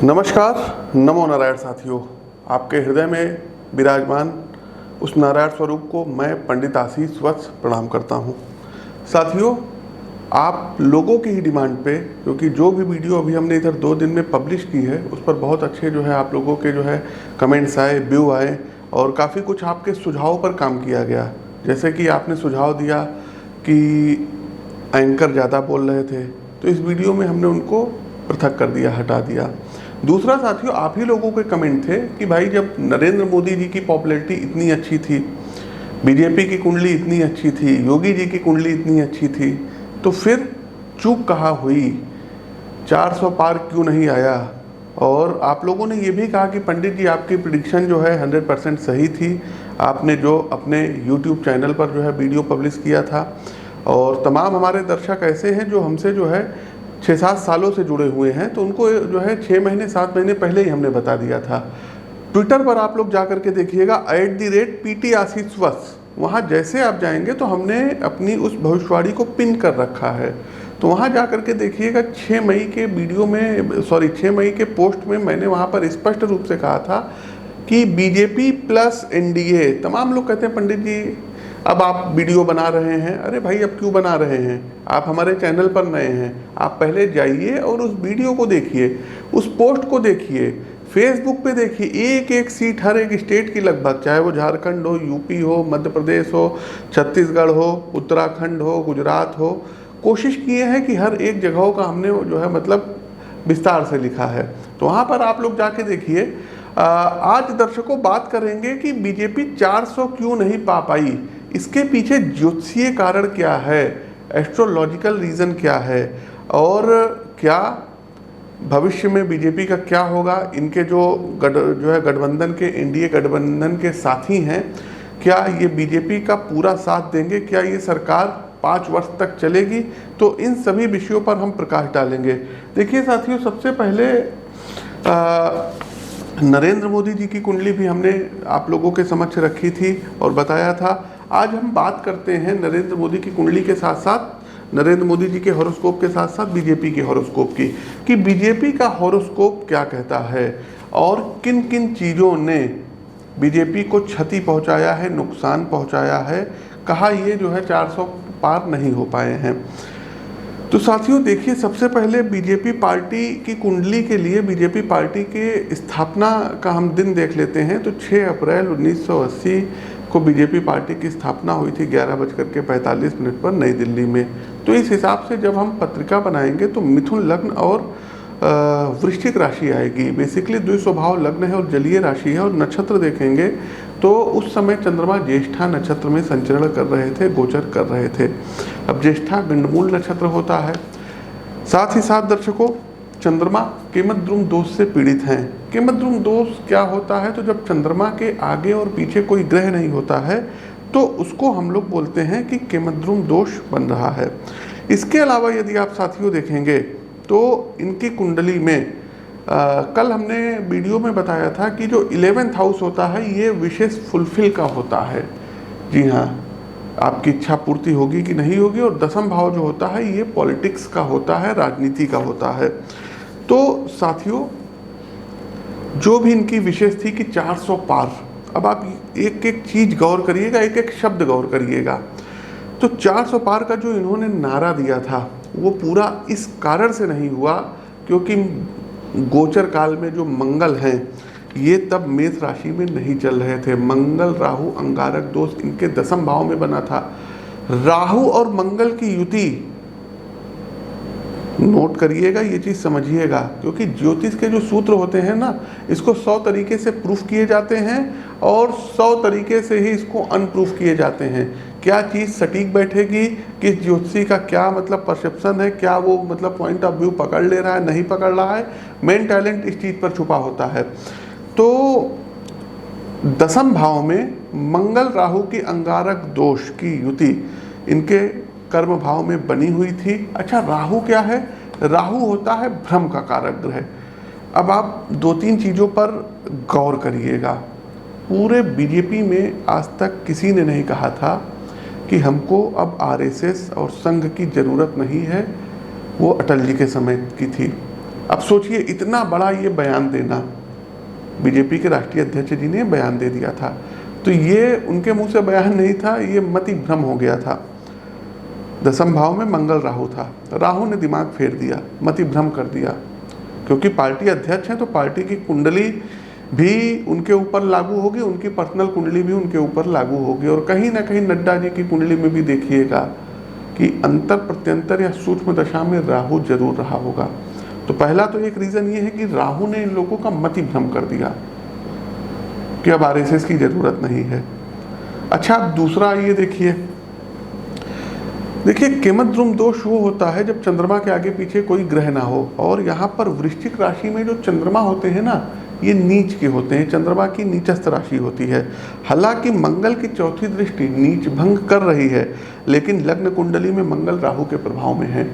नमस्कार, नमो नारायण साथियों। आपके हृदय में विराजमान उस नारायण स्वरूप को मैं पंडित आशीष वत्स प्रणाम करता हूं। साथियों, आप लोगों की ही डिमांड पे, क्योंकि जो भी वीडियो अभी हमने इधर 2 दिन में पब्लिश की है उस पर बहुत अच्छे आप लोगों के कमेंट्स आए, व्यू आए और काफ़ी कुछ आपके सुझावों पर काम किया गया। जैसे कि आपने सुझाव दिया कि एंकर ज़्यादा बोल रहे थे, तो इस वीडियो में हमने उनको पृथक कर दिया, हटा दिया। दूसरा साथियों, आप ही लोगों के कमेंट थे कि भाई जब नरेंद्र मोदी जी की पॉपुलैरिटी इतनी अच्छी थी, बीजेपी की कुंडली इतनी अच्छी थी, योगी जी की कुंडली इतनी अच्छी थी, तो फिर चूक कहाँ हुई, 400 पार क्यों नहीं आया। और आप लोगों ने ये भी कहा कि पंडित जी आपकी प्रिडिक्शन 100% सही थी। आपने जो अपने यूट्यूब चैनल पर वीडियो पब्लिश किया था, और तमाम हमारे दर्शक ऐसे हैं जो हमसे 6-7 सालों से जुड़े हुए हैं, तो उनको 6 महीने 7 महीने पहले ही हमने बता दिया था। ट्विटर पर आप लोग जा करके देखिएगा @PT आशीष वत्स, वहाँ जैसे आप जाएंगे तो हमने अपनी उस भविष्यवाणी को पिन कर रखा है। तो वहाँ जा करके देखिएगा 6 मई के वीडियो में 6 मई के पोस्ट में मैंने वहाँ पर स्पष्ट रूप से कहा था कि बीजेपी प्लस एनडीए। तमाम लोग कहते हैं पंडित जी अब आप वीडियो बना रहे हैं। अरे भाई, अब क्यों बना रहे हैं? आप हमारे चैनल पर नए हैं, आप पहले जाइए और उस वीडियो को देखिए, उस पोस्ट को देखिए, फेसबुक पे देखिए। एक एक सीट हर एक स्टेट की लगभग, चाहे वो झारखंड हो, यूपी हो, मध्य प्रदेश हो, छत्तीसगढ़ हो, उत्तराखंड हो, गुजरात हो, कोशिश किए हैं कि हर एक जगहों का हमने मतलब विस्तार से लिखा है। तो वहाँ पर आप लोग जाके देखिए। आज दर्शकों बात करेंगे कि बीजेपी 400 क्यों नहीं पा पाई, इसके पीछे ज्योतिषीय कारण क्या है, एस्ट्रोलॉजिकल रीज़न क्या है, और क्या भविष्य में बीजेपी का क्या होगा। इनके गठबंधन के, एनडीए गठबंधन के साथी हैं, क्या ये बीजेपी का पूरा साथ देंगे, क्या ये सरकार 5 वर्ष तक चलेगी। तो इन सभी विषयों पर हम प्रकाश डालेंगे। देखिए साथियों, सबसे पहले नरेंद्र मोदी जी की कुंडली भी हमने आप लोगों के समक्ष रखी थी और बताया था। आज हम बात करते हैं नरेंद्र मोदी की कुंडली के साथ साथ, नरेंद्र मोदी जी के हॉरोस्कोप के साथ साथ बीजेपी के हॉरोस्कोप की, कि बीजेपी का हॉरोस्कोप क्या कहता है और किन किन चीज़ों ने बीजेपी को क्षति पहुंचाया है, नुकसान पहुंचाया है, कहा ये 400 पार नहीं हो पाए हैं। तो साथियों देखिए, सबसे पहले बीजेपी पार्टी की कुंडली के लिए बीजेपी पार्टी के स्थापना का हम दिन देख लेते हैं। तो 6 अप्रैल 1980 को बीजेपी पार्टी की स्थापना हुई थी 11:45 पर नई दिल्ली में। तो इस हिसाब से जब हम पत्रिका बनाएंगे तो मिथुन लग्न और वृश्चिक राशि आएगी। बेसिकली द्विस्वभाव लग्न है और जलीय राशि है। और नक्षत्र देखेंगे तो उस समय चंद्रमा ज्येष्ठा नक्षत्र में संचरण कर रहे थे, गोचर कर रहे थे। अब ज्येष्ठा गंडमूल नक्षत्र होता है। साथ ही साथ दर्शकों, चंद्रमा केमद्रुम दोष से पीड़ित हैं। केमद्रुम दोष क्या होता है? तो जब चंद्रमा के आगे और पीछे कोई ग्रह नहीं होता है तो उसको हम लोग बोलते हैं कि केमद्रुम दोष बन रहा है। इसके अलावा यदि आप साथियों देखेंगे तो इनकी कुंडली में कल हमने वीडियो में बताया था कि जो 11th हाउस होता है ये विशेष फुलफिल का होता है। जी हाँ, आपकी इच्छा पूर्ति होगी कि नहीं होगी। और 10वां भाव जो होता है ये पॉलिटिक्स का होता है, राजनीति का होता है। तो साथियों, जो भी इनकी विशेष थी कि 400 पार। अब आप एक एक चीज गौर करिएगा, एक एक शब्द गौर करिएगा। तो 400 पार का जो इन्होंने नारा दिया था वो पूरा इस कारण से नहीं हुआ क्योंकि गोचर काल में जो मंगल हैं ये तब मेष राशि में नहीं चल रहे थे। मंगल राहु अंगारक दोष इनके 10वें भाव में बना था। राहु और मंगल की युति, नोट करिएगा, ये चीज़ समझिएगा, क्योंकि ज्योतिष के जो सूत्र होते हैं ना, इसको 100 तरीके से प्रूफ किए जाते हैं और 100 तरीके से ही इसको अनप्रूफ किए जाते हैं। क्या चीज़ सटीक बैठेगी, किस ज्योतिषी का क्या परसेप्शन है, क्या वो पॉइंट ऑफ व्यू पकड़ ले रहा है, नहीं पकड़ रहा है, मेन टैलेंट इस चीज़ पर छुपा होता है। तो 10वें भाव में मंगल राहु की अंगारक दोष की युति इनके कर्म भाव में बनी हुई थी। अच्छा, राहु क्या है? राहु होता है भ्रम का कारक ग्रह। अब आप 2-3 चीज़ों पर गौर करिएगा। पूरे बीजेपी में आज तक किसी ने नहीं कहा था कि हमको अब आरएसएस और संघ की ज़रूरत नहीं है। वो अटल जी के समय की थी। अब सोचिए इतना बड़ा ये बयान देना, बीजेपी के राष्ट्रीय अध्यक्ष जी ने बयान दे दिया था, तो ये उनके मुंह से बयान नहीं था, ये मति भ्रम हो गया था। दशम भाव में मंगल राहु था, राहु ने दिमाग फेर दिया, मति भ्रम कर दिया, क्योंकि पार्टी अध्यक्ष हैं तो पार्टी की कुंडली भी उनके ऊपर लागू होगी, उनकी पर्सनल कुंडली भी उनके ऊपर लागू होगी। और कहीं ना कहीं नड्डा जी की कुंडली में भी देखिएगा कि अंतर प्रत्यंतर या सूक्ष्म दशा में राहु जरूर रहा होगा। तो पहला तो एक रीजन ये है कि राहु ने इन लोगों का मति भ्रम कर दिया कि अब आरएसएस की जरूरत नहीं है। अच्छा, दूसरा ये देखिए केमद्रुम दोष वो होता है जब चंद्रमा के आगे पीछे कोई ग्रह ना हो, और यहाँ पर वृश्चिक राशि में जो चंद्रमा होते हैं ना, ये नीच के होते हैं, चंद्रमा की नीचस्थ राशि होती है। हालांकि मंगल की चौथी दृष्टि नीच भंग कर रही है, लेकिन लग्न कुंडली में मंगल राहु के प्रभाव में है।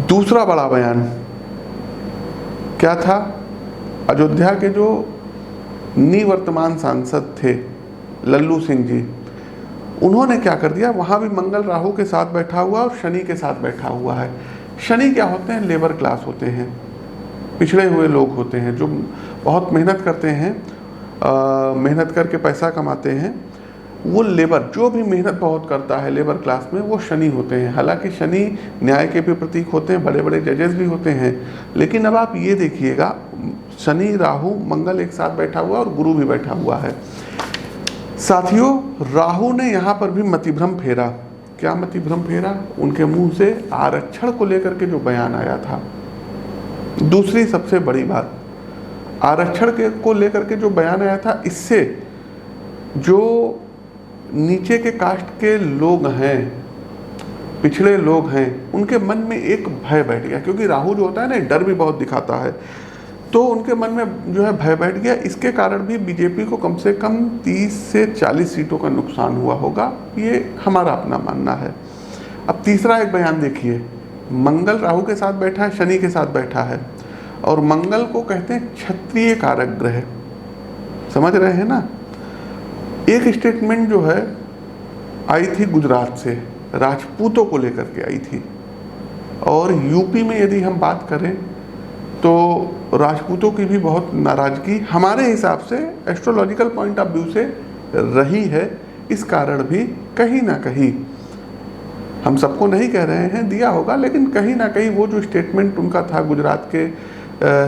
दूसरा बड़ा बयान क्या था? अयोध्या के जो निवर्तमान सांसद थे लल्लू सिंह जी, उन्होंने क्या कर दिया, वहां भी मंगल राहु के साथ बैठा हुआ और शनि के साथ बैठा हुआ है। शनि क्या होते हैं? लेबर क्लास होते हैं, पिछड़े हुए लोग होते हैं, जो बहुत मेहनत करते हैं, मेहनत करके पैसा कमाते हैं। वो लेबर, जो भी मेहनत बहुत करता है लेबर क्लास में, वो शनि होते हैं। हालांकि शनि न्याय के भी प्रतीक होते हैं, बड़े बड़े जजेस भी होते हैं, लेकिन अब आप ये देखिएगा शनि राहु मंगल एक साथ बैठा हुआ और गुरु भी बैठा हुआ है। साथियों, राहु ने यहाँ पर भी मतिभ्रम फेरा। क्या मतिभ्रम फेरा? उनके मुंह से आरक्षण को लेकर के जो बयान आया था। दूसरी सबसे बड़ी बात, आरक्षण को लेकर के जो बयान आया था, इससे जो नीचे के कास्ट के लोग हैं, पिछड़े लोग हैं, उनके मन में एक भय बैठ गया, क्योंकि राहु जो होता है ना, डर भी बहुत दिखाता है, तो उनके मन में जो है भय बैठ गया। इसके कारण भी बीजेपी को कम से कम 30 से 40 सीटों का नुकसान हुआ होगा, ये हमारा अपना मानना है। अब तीसरा एक बयान देखिए, मंगल राहु के साथ बैठा है, शनि के साथ बैठा है, और मंगल को कहते हैं क्षत्रिय कारक ग्रह, समझ रहे हैं ना। एक स्टेटमेंट जो है आई थी गुजरात से, राजपूतों को लेकर के आई थी, और यूपी में यदि हम बात करें तो राजपूतों की भी बहुत नाराजगी हमारे हिसाब से एस्ट्रोलॉजिकल पॉइंट ऑफ व्यू से रही है। इस कारण भी कहीं ना कहीं, हम सबको नहीं कह रहे हैं दिया होगा, लेकिन कहीं ना कहीं वो जो स्टेटमेंट उनका था गुजरात के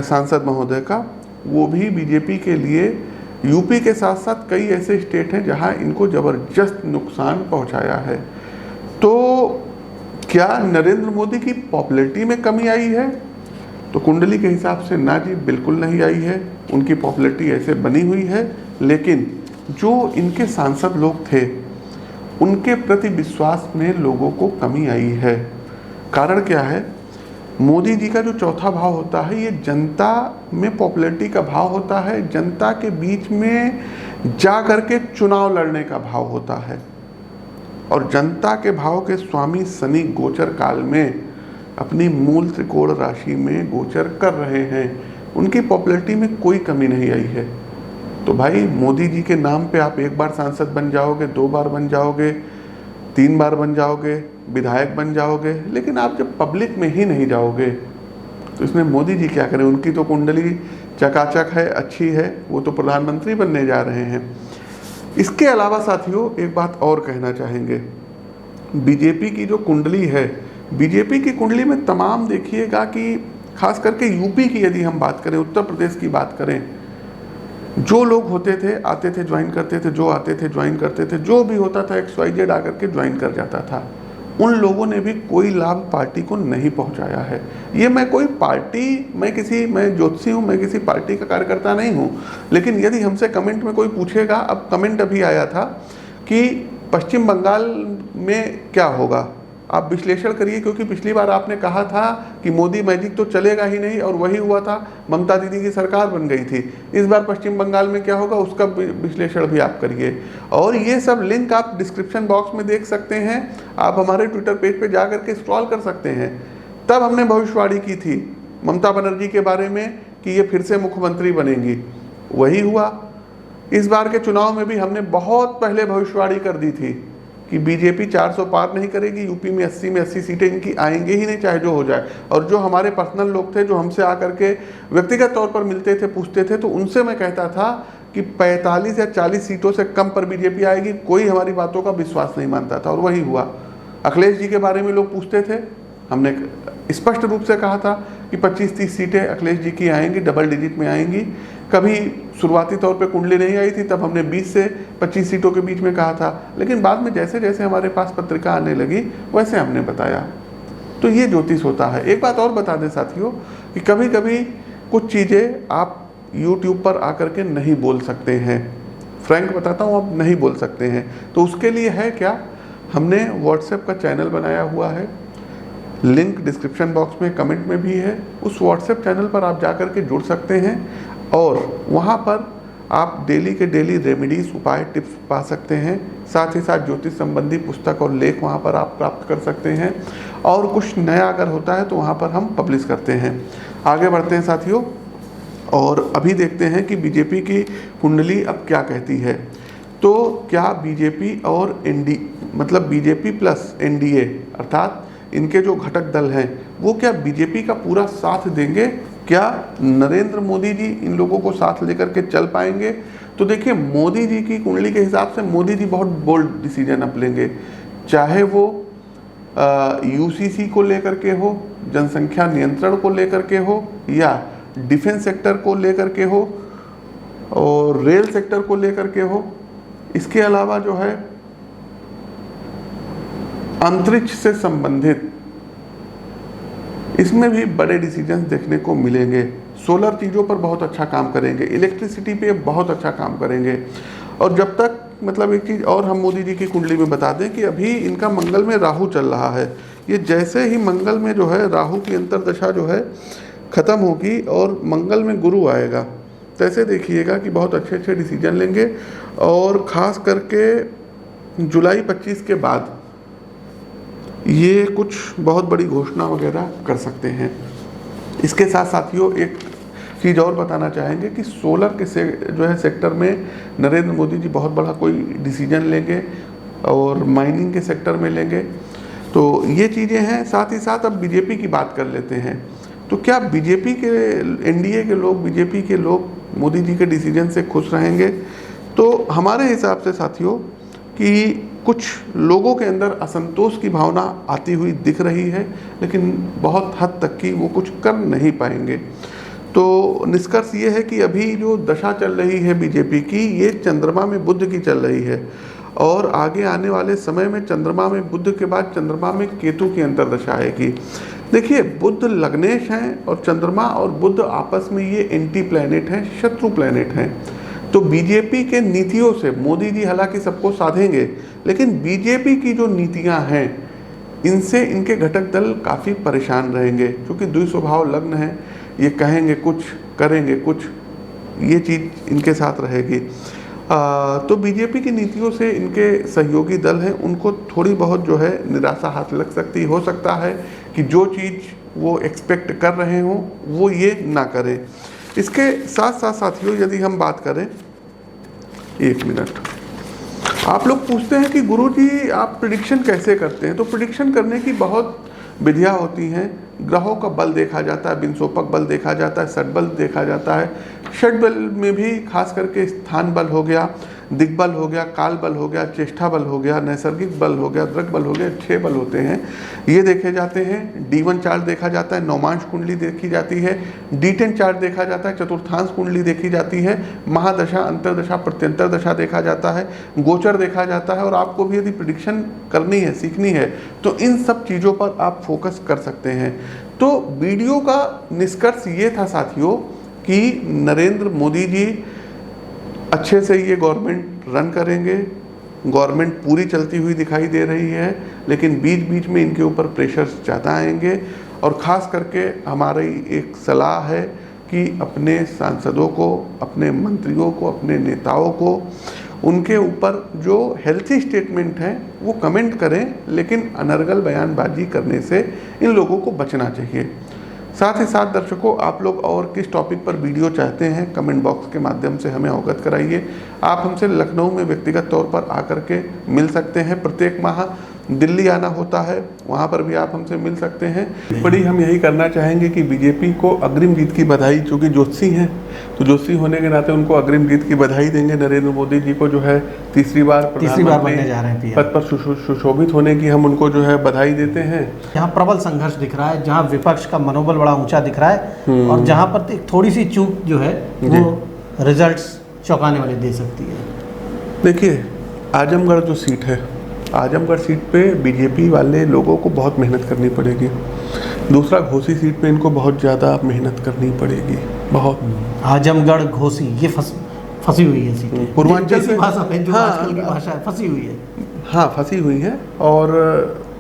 सांसद महोदय का, वो भी बीजेपी के लिए यूपी के साथ साथ कई ऐसे स्टेट हैं जहां इनको ज़बरदस्त नुकसान पहुंचाया है। तो क्या नरेंद्र मोदी की पॉपुलैरिटी में कमी आई है? तो कुंडली के हिसाब से ना जी, बिल्कुल नहीं आई है। उनकी पॉपुलैरिटी ऐसे बनी हुई है, लेकिन जो इनके सांसद लोग थे उनके प्रति विश्वास में लोगों को कमी आई है। कारण क्या है? मोदी जी का जो चौथा भाव होता है, ये जनता में पॉपुलैरिटी का भाव होता है, जनता के बीच में जा करके चुनाव लड़ने का भाव होता है। और जनता के भाव के स्वामी शनि गोचर काल में अपनी मूल त्रिकोण राशि में गोचर कर रहे हैं, उनकी पॉपुलैरिटी में कोई कमी नहीं आई है। तो भाई, मोदी जी के नाम पे आप एक बार सांसद बन जाओगे, 2 बार बन जाओगे, 3 बार बन जाओगे, विधायक बन जाओगे, लेकिन आप जब पब्लिक में ही नहीं जाओगे तो इसमें मोदी जी क्या करें? उनकी तो कुंडली चकाचक है, अच्छी है, वो तो प्रधानमंत्री बनने जा रहे हैं। इसके अलावा साथियों, एक बात और कहना चाहेंगे, बीजेपी की जो कुंडली है, बीजेपी की कुंडली में तमाम देखिएगा कि खास करके यूपी की यदि हम बात करें, उत्तर प्रदेश की बात करें, जो लोग होते थे आते थे ज्वाइन करते थे, जो आते थे ज्वाइन करते थे, जो भी होता था XYZ आकर के ज्वाइन कर जाता था। उन लोगों ने भी कोई लाभ पार्टी को नहीं पहुंचाया है। ये मैं ज्योतिषी हूँ, मैं किसी पार्टी का कार्यकर्ता नहीं हूँ, लेकिन यदि हमसे कमेंट में कोई पूछेगा, अब कमेंट अभी आया था कि पश्चिम बंगाल में क्या होगा, आप विश्लेषण करिए, क्योंकि पिछली बार आपने कहा था कि मोदी मैजिक तो चलेगा ही नहीं, और वही हुआ था, ममता दीदी की सरकार बन गई थी। इस बार पश्चिम बंगाल में क्या होगा, उसका विश्लेषण भी आप करिए। और ये सब लिंक आप डिस्क्रिप्शन बॉक्स में देख सकते हैं, आप हमारे ट्विटर पेज पे जा करके स्क्रॉल कर सकते हैं। तब हमने भविष्यवाणी की थी ममता बनर्जी के बारे में कि ये फिर से मुख्यमंत्री बनेंगी, वही हुआ। इस बार के चुनाव में भी हमने बहुत पहले भविष्यवाणी कर दी थी कि बीजेपी 400 पार नहीं करेगी, यूपी में 80 में 80 सीटें इनकी आएंगे ही नहीं, चाहे जो हो जाए। और जो हमारे पर्सनल लोग थे जो हमसे आकर के व्यक्तिगत तौर पर मिलते थे, पूछते थे, तो उनसे मैं कहता था कि 45 या 40 सीटों से कम पर बीजेपी आएगी। कोई हमारी बातों का विश्वास नहीं मानता था और वही हुआ। अखिलेश जी के बारे में लोग पूछते थे, हमने स्पष्ट रूप से कहा था कि 25-30 सीटें अखिलेश जी की आएंगी, डबल डिजिट में आएंगी। कभी शुरुआती तौर पे कुंडली नहीं आई थी, तब हमने 20 से 25 सीटों के बीच में कहा था, लेकिन बाद में जैसे जैसे हमारे पास पत्रिका आने लगी वैसे हमने बताया। तो ये ज्योतिष होता है। एक बात और बता दें साथियों कि कभी कभी कुछ चीज़ें आप YouTube पर आकर के नहीं बोल सकते हैं, फ्रैंक बताता हूँ, आप नहीं बोल सकते हैं। तो उसके लिए है क्या, हमने व्हाट्सएप का चैनल बनाया हुआ है, लिंक डिस्क्रिप्शन बॉक्स में कमेंट में भी है। उस व्हाट्सएप चैनल पर आप जाकर के जुड़ सकते हैं और वहाँ पर आप डेली के डेली रेमेडीज, उपाय, टिप्स पा सकते हैं। साथ ही साथ ज्योतिष संबंधी पुस्तक और लेख वहाँ पर आप प्राप्त कर सकते हैं और कुछ नया अगर होता है तो वहाँ पर हम पब्लिश करते हैं। आगे बढ़ते हैं साथियों और अभी देखते हैं कि बीजेपी की कुंडली अब क्या कहती है। तो क्या बीजेपी और मतलब बीजेपी प्लस एनडीए अर्थात इनके जो घटक दल हैं वो क्या बीजेपी का पूरा साथ देंगे? क्या नरेंद्र मोदी जी इन लोगों को साथ लेकर के चल पाएंगे? तो देखिए, मोदी जी की कुंडली के हिसाब से मोदी जी बहुत बोल्ड डिसीजन अप लेंगे, चाहे वो यूसीसी को लेकर के हो, जनसंख्या नियंत्रण को लेकर के हो, या डिफेंस सेक्टर को लेकर के हो और रेल सेक्टर को लेकर के हो। इसके अलावा जो है अंतरिक्ष से संबंधित इसमें भी बड़े डिसीजंस देखने को मिलेंगे। सोलर चीज़ों पर बहुत अच्छा काम करेंगे, इलेक्ट्रिसिटी पे बहुत अच्छा काम करेंगे। और जब तक मतलब एक चीज़ और हम मोदी जी की कुंडली में बता दें कि अभी इनका मंगल में राहु चल रहा है। ये जैसे ही मंगल में जो है राहु की अंतरदशा जो है ख़त्म होगी और मंगल में गुरु आएगा, तैसे देखिएगा कि बहुत अच्छे अच्छे डिसीजन लेंगे और ख़ास करके जुलाई 25 के बाद ये कुछ बहुत बड़ी घोषणा वगैरह कर सकते हैं। इसके साथ साथियों एक चीज़ और बताना चाहेंगे कि सोलर के जो है सेक्टर में नरेंद्र मोदी जी बहुत बड़ा कोई डिसीजन लेंगे और माइनिंग के सेक्टर में लेंगे। तो ये चीज़ें हैं। साथ ही साथ अब बीजेपी की बात कर लेते हैं। तो क्या बीजेपी के एनडीए के लोग, बीजेपी के लोग मोदी जी के डिसीजन से खुश रहेंगे? तो हमारे हिसाब से साथियों कि कुछ लोगों के अंदर असंतोष की भावना आती हुई दिख रही है, लेकिन बहुत हद तक की वो कुछ कर नहीं पाएंगे। तो निष्कर्ष ये है कि अभी जो दशा चल रही है बीजेपी की, ये चंद्रमा में बुध की चल रही है और आगे आने वाले समय में चंद्रमा में बुध के बाद चंद्रमा में केतु की अंतर्दशा आएगी। देखिए, बुध लग्नेश हैं और चंद्रमा और बुध आपस में ये एंटी प्लैनेट हैं, शत्रु प्लैनेट हैं। तो बीजेपी के नीतियों से मोदी जी हालांकि सबको साधेंगे, लेकिन बीजेपी की जो नीतियां हैं इनसे इनके घटक दल काफ़ी परेशान रहेंगे, क्योंकि द्विस्वभाव लग्न है, ये कहेंगे कुछ करेंगे कुछ, ये चीज़ इनके साथ रहेगी। तो बीजेपी की नीतियों से इनके सहयोगी दल हैं उनको थोड़ी बहुत जो है निराशा हाथ लग सकती, हो सकता है कि जो चीज़ वो एक्सपेक्ट कर रहे हों वो ये ना करें। इसके साथ साथ साथियों यदि हम बात करें, एक मिनट, आप लोग पूछते हैं कि गुरुजी आप प्रिडिक्शन कैसे करते हैं? तो प्रिडिक्शन करने की बहुत विधियाँ होती हैं। ग्रहों का बल देखा जाता है, बिनसोपक बल देखा जाता है, षटबल देखा जाता है। षटबल में भी खास करके स्थान बल हो गया, दिग्बल हो गया, काल बल हो गया, चेष्टा बल हो गया, नैसर्गिक बल हो गया, दृक बल हो गया, 6 बल होते हैं, ये देखे जाते हैं। D1 चार्ट देखा जाता है, नौमांश कुंडली देखी जाती है, D10 चार्ट देखा जाता है, चतुर्थांश कुंडली देखी जाती है, महादशा, अंतरदशा, प्रत्यंतर दशा देखा जाता है, गोचर देखा जाता है। और आपको भी यदि प्रिडिक्शन करनी है, सीखनी है, तो इन सब चीज़ों पर आप फोकस कर सकते हैं। तो वीडियो का निष्कर्ष ये था साथियों कि नरेंद्र मोदी जी अच्छे से ये गवर्नमेंट रन करेंगे। गवर्नमेंट पूरी चलती हुई दिखाई दे रही है, लेकिन बीच बीच में इनके ऊपर प्रेशर्स ज़्यादा आएंगे। और ख़ास करके हमारी एक सलाह है कि अपने सांसदों को, अपने मंत्रियों को, अपने नेताओं को उनके ऊपर जो हेल्थी स्टेटमेंट हैं वो कमेंट करें, लेकिन अनर्गल बयानबाजी करने से इन लोगों को बचना चाहिए। साथ ही साथ दर्शकों, आप लोग और किस टॉपिक पर वीडियो चाहते हैं कमेंट बॉक्स के माध्यम से हमें अवगत कराइए। आप हमसे लखनऊ में व्यक्तिगत तौर पर आकर के मिल सकते हैं। प्रत्येक माह दिल्ली आना होता है, वहाँ पर भी आप हमसे मिल सकते हैं। बड़ी हम यही करना चाहेंगे कि बीजेपी को अग्रिम जीत की बधाई, चूँकि जोशी हैं तो जोशी होने के नाते उनको अग्रिम जीत की बधाई देंगे। नरेंद्र मोदी जी को जो है तीसरी बार बनने जा रहे हैं पद पर सुशोभित होने की हम उनको जो है बधाई देते हैं। यहाँ प्रबल संघर्ष दिख रहा है, जहाँ विपक्ष का मनोबल बड़ा ऊंचा दिख रहा है और जहाँ पर थोड़ी सी चूक जो है वो रिजल्ट्स चौंकाने वाले दे सकती है। देखिए, आजमगढ़ जो सीट है, आजमगढ़ सीट पे बीजेपी वाले लोगों को बहुत मेहनत करनी पड़ेगी। दूसरा, घोसी सीट पे इनको बहुत ज़्यादा मेहनत करनी पड़ेगी, बहुत। आजमगढ़ घोसी ये फंसी हुई है सीट, पूर्वांचल से भाषा में जो आजकल की भाषा है फंसी हुई है। हाँ, फंसी हुई है और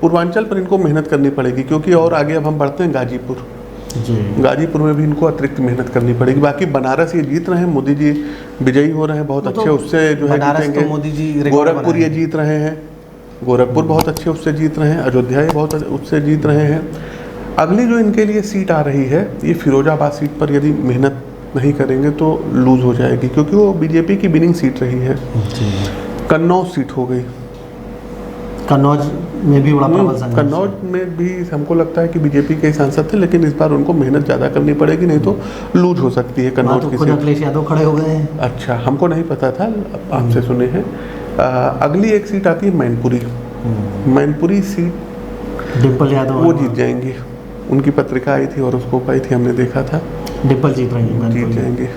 पूर्वांचल पर इनको मेहनत करनी पड़ेगी, क्योंकि और आगे अब हम बढ़ते हैं गाजीपुर। गाजीपुर में भी इनको अतिरिक्त मेहनत करनी पड़ेगी। बाकी बनारस ये जीत रहे हैं, मोदी जी विजयी हो रहे हैं बहुत अच्छे, उससे जो है जीतेंगे। तो मोदी जी गोरखपुर ये जीत रहे हैं, गोरखपुर बहुत अच्छे उससे जीत रहे हैं। अयोध्या ये बहुत उससे जीत रहे हैं। अगली जो इनके लिए सीट आ रही है, ये फिरोजाबाद सीट पर यदि मेहनत नहीं करेंगे तो लूज हो जाएगी, क्योंकि वो बीजेपी की विनिंग सीट रही है। कन्नौज सीट हो गई, कन्नौज में भी बड़ा प्रबल संघर्ष। कन्नौज में भी हमको लगता है कि बीजेपी के सांसद थे, लेकिन इस बार उनको मेहनत ज़्यादा करनी पड़ेगी, नहीं तो लूज हो सकती है कन्नौज की सीट। अखिलेश यादव खड़े हो गए हैं। अच्छा, हमको नहीं पता था, आपसे सुने हैं। अगली एक सीट आती है मैनपुरी। मैनपुरी सीट डिम्पल यादव वो जीत जाएंगी, उनकी पत्रिका आई थी और उसको पाई थी, हमने देखा था। डिम्पल जीत रही है, जीत जाएंगे।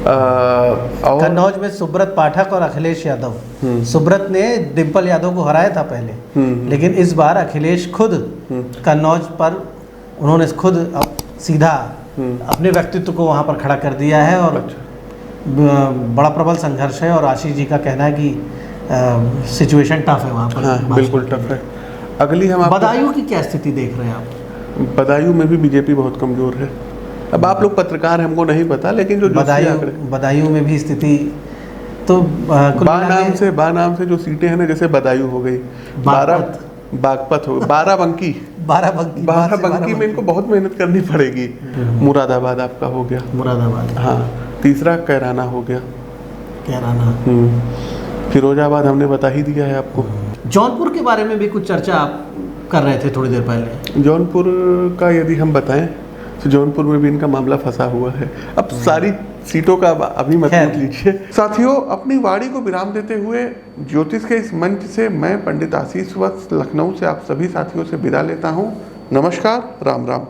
कन्नौज में सुब्रत पाठक और अखिलेश यादव। सुब्रत ने डिम्पल यादव को हराया था पहले, लेकिन इस बार अखिलेश खुद कन्नौज पर उन्होंने खुद सीधा अपने व्यक्तित्व को वहां पर खड़ा कर दिया है और बड़ा प्रबल संघर्ष है। और आशीष जी का कहना है कि सिचुएशन टफ है वहाँ पर। हाँ, बिल्कुल टफ है। अगली हम बदायूं की क्या स्थिति देख रहे हैं आप? बदायूं में भी बीजेपी बहुत कमजोर है। अब आप लोग पत्रकार हैं, हमको नहीं पता, लेकिन जो बदायूं में भी स्थिति तो बा नाम से जो सीटें हैं ना, जैसे बदायूं हो गई, बागपत हो गई, बाराबंकी में इनको बहुत मेहनत करनी पड़ेगी। मुरादाबाद आपका हो गया, मुरादाबाद। हाँ, तीसरा कैराना हो गया, कैराना। फिरोजाबाद हमने बता ही दिया है आपको। जौनपुर के बारे में भी कुछ चर्चा आप कर रहे थे थोड़ी देर पहले। जौनपुर का यदि हम बताएं तो जौनपुर में भी इनका मामला फंसा हुआ है। अब सारी सीटों का अभी मत लीजिए। साथियों, अपनी वाणी को विराम देते हुए ज्योतिष के इस मंच से मैं पंडित आशीष वत्स लखनऊ से आप सभी साथियों से विदा लेता हूँ। नमस्कार, राम राम।